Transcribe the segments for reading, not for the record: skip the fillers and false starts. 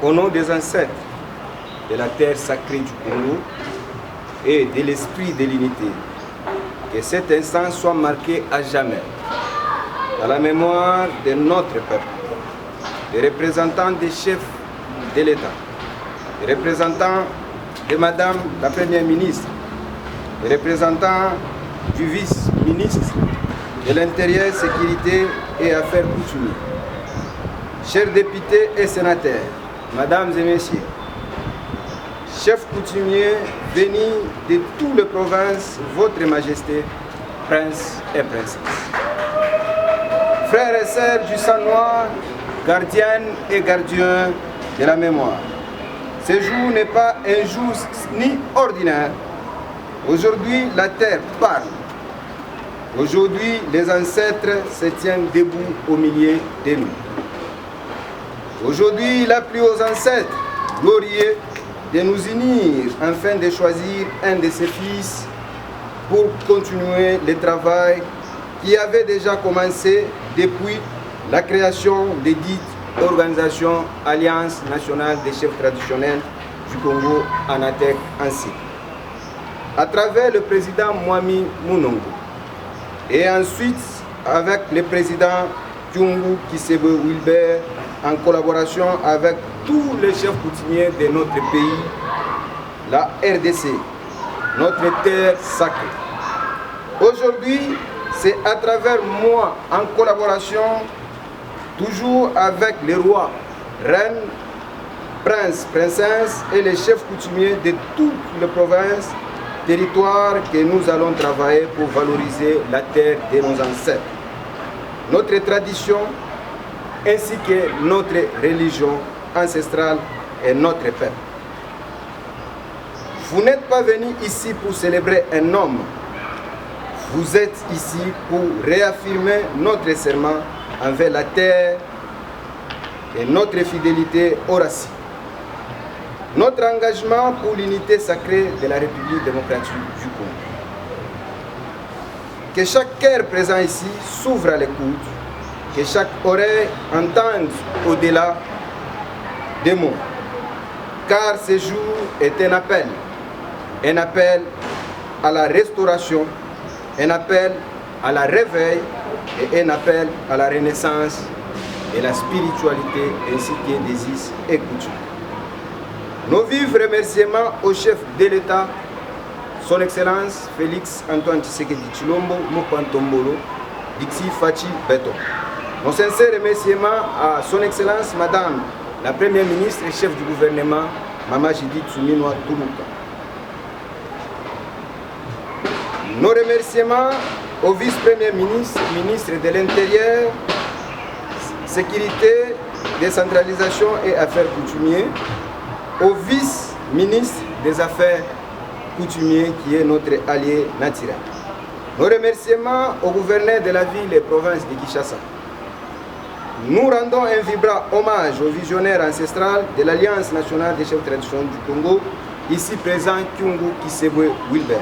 au nom des ancêtres de la terre sacrée du Congo et de l'esprit de l'unité, que cet instant soit marqué à jamais dans la mémoire de notre peuple, des représentants des chefs de l'État, des représentants de Madame la Première ministre, des représentants du vice-ministre de l'Intérieur, Sécurité et Affaires coutumières, chers députés et sénateurs, Mesdames et Messieurs, chefs coutumiers venus de toutes les provinces, Votre Majesté, Prince et Princesse. Frères et sœurs du sang noir, gardiennes et gardiens de la mémoire. Ce jour n'est pas un jour ni ordinaire. Aujourd'hui, la terre parle. Aujourd'hui, les ancêtres se tiennent debout au milieu de nous. Aujourd'hui, il a plu aux ancêtres glorieux de nous unir afin de choisir un de ses fils pour continuer le travail qui avait déjà commencé depuis la création de dite organisation Alliance nationale des chefs traditionnels du Congo, ANATEC ainsi, à travers le président Mwami Munongo et ensuite avec le président Kyungu Kisebe Wilbert en collaboration avec tous les chefs coutumiers de notre pays, la RDC, notre terre sacrée. Aujourd'hui, c'est à travers moi, en collaboration, toujours avec les rois, reines, princes, princesses et les chefs coutumiers de toutes les provinces, territoires, que nous allons travailler pour valoriser la terre de nos ancêtres, notre tradition, ainsi que notre religion ancestrale et notre peuple. Vous n'êtes pas venus ici pour célébrer un homme. Vous êtes ici pour réaffirmer notre serment envers la terre et notre fidélité au racine. Notre engagement pour l'unité sacrée de la République démocratique du Congo. Que chaque cœur présent ici s'ouvre à l'écoute, que chaque oreille entende au-delà des mots. Car ce jour est un appel à la restauration, un appel à la réveil et un appel à la renaissance de la spiritualité ainsi que des us et coutumes. Nos vifs remerciements au chef de l'État, son Excellence Félix Antoine Tshisekedi Tshilombo Mopantombolo, Dixi Fachi Beto. Nos sincères remerciements à son Excellence Madame la Première ministre et chef du gouvernement, Mama Judith Suminwa Tuluka. Nos remerciements au vice-premier ministre, ministre de l'Intérieur, Sécurité, Décentralisation et Affaires coutumières, au vice-ministre des Affaires coutumières qui est notre allié naturel. Nos remerciements au gouverneur de la ville et province de Kinshasa. Nous rendons un vibrant hommage au visionnaire ancestral de l'Alliance nationale des chefs traditionnels du Congo, ici présent Kyungu Kisebe Wilbert.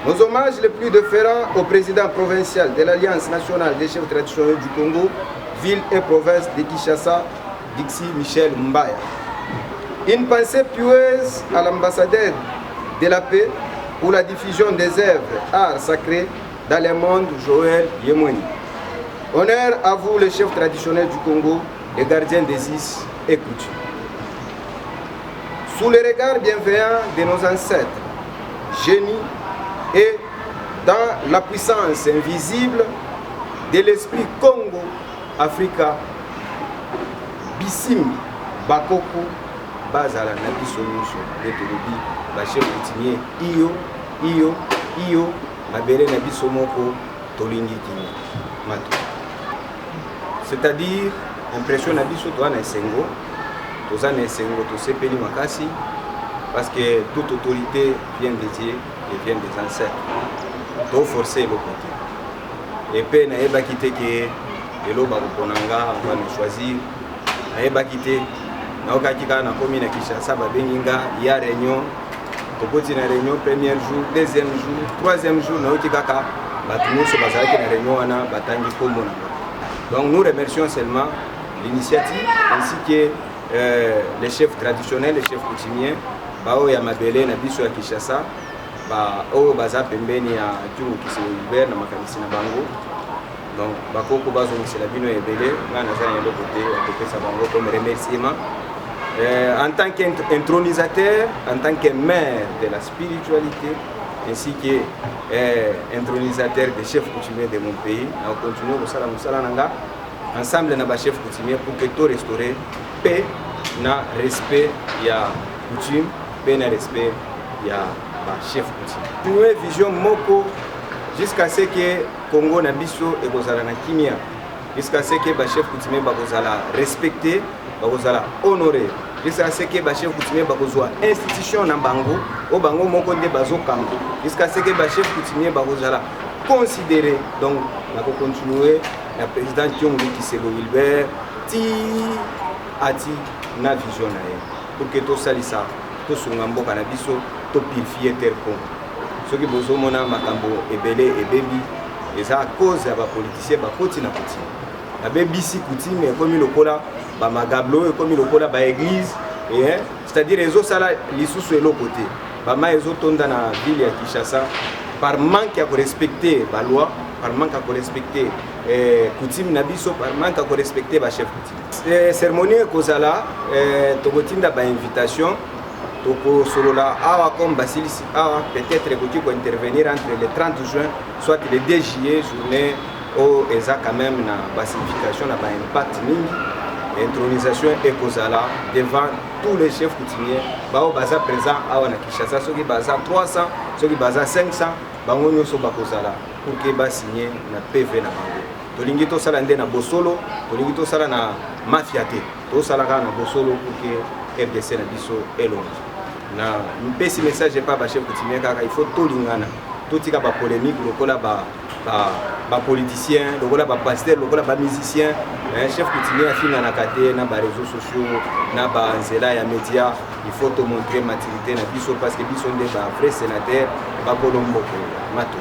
Nos hommages les plus déférents au président provincial de l'Alliance nationale des chefs traditionnels du Congo, ville et province de Kinshasa, Dixi Michel Mbaya. Une pensée pieuse à l'ambassadeur de la paix pour la diffusion des œuvres arts sacrés dans le monde, Joël Yemoni. Honneur à vous, les chefs traditionnels du Congo, les gardiens des us et coutumes. Sous le regard bienveillant de nos ancêtres, génies, et dans la puissance invisible de l'esprit Congo, Africa, Bissim, Bakoko, Bazala, Nabiso Mousso, Letolobi, Bachef Coutumier, Iyo, Mabere Nabiso Moko, Tolingi Kimi, Mato. C'est-à-dire, impression Nabiso, toi, Nessengo, Toza Nessengo, Tosepeli Makasi, parce que toute autorité vient de Dieu et vient des ancêtres. Donc forcer le côté. Et puis, on va quitter que on va nous choisir. On va quitter. On va quitter na commune Kinshasa, il y a réunion. On va na réunion premier jour, deuxième jour, troisième jour. On va quitter kaka. Na réunion ana batangi komona. Donc nous remercions seulement l'initiative ainsi que les chefs traditionnels, les chefs coutumiers, bao ya mabele na biso ya Kinshasa, ba o baza pembeni ya Kivu Kisebert na makanisi na bango. Donc bakoko bazongisela bino ebele nga naza na yelo côté ya kopesa bango comme remerciement. En tant qu'intronisateur, en tant que maire de la spiritualité, ainsi que intronisateur des chefs coutumiers de mon pays, on continue ensemble na ba chefs coutumiers pour que tout restaurer paix na respect ya coutume, paix na respect ya ba chef coutumier. Une vision moko jusqu'à ce que Congo na biso et kozala na kimia, jusqu'à ce que ba chef coutumier ba kozala respecter, ba kozala honorer, jusqu'à ce que ba chef coutumier ba kozwa institution na bango o bango moko nde bazo kambo, jusqu'à ce que ba chef coutumier ba kozala considérer. Donc na ko continuer na président Kyongi Kisebert ti ati na vision na ye pour que to salisa to sunga mboka na biso to purifier terre Congo. Ce qui bozo mona makambo ebele ebebi eza à cause ya ba politiciens ba koti na koti na bebisi coutume comme lokola ba magablo comme lokola ba église, c'est-à-dire ezo sala lisusu elo côté ba ma ezo tonda na ville ya Kinshasa par manque à respecter la loi, par manque à respecter coutume na biso, par manque à respecter ba chef coutume. Cérémonie kozala tokotinda ba invitation toko solola awa comme basilisi awa peut-être que intervenir entre le 30 juin soit le 2 juillet journée au eza quand même na basification na ba impact mingi intronisation et kozala devant tous les chefs coutumiers bao baza présent awa na Kinshasa, soki baza 300 soki baza 500 bango nyonso bakozala pour que ba signer na PV na bango. Tolingi to sala nde na bosolo, tolingi to sala na mafia te, to sala na bosolo pour que RDC na biso elongi. Na mpesi message pas ba chef coutumier kaka il faut tolingana, totika ba polémique lokola ba politicien, lokola ba pasteur, lokola ba musicien, chef coutumier afina na kate na ba réseaux sociaux, na ba nzela ya média, il faut te montrer maturité na biso parce que biso nde ba vrai sénateur ba Kolombo mato.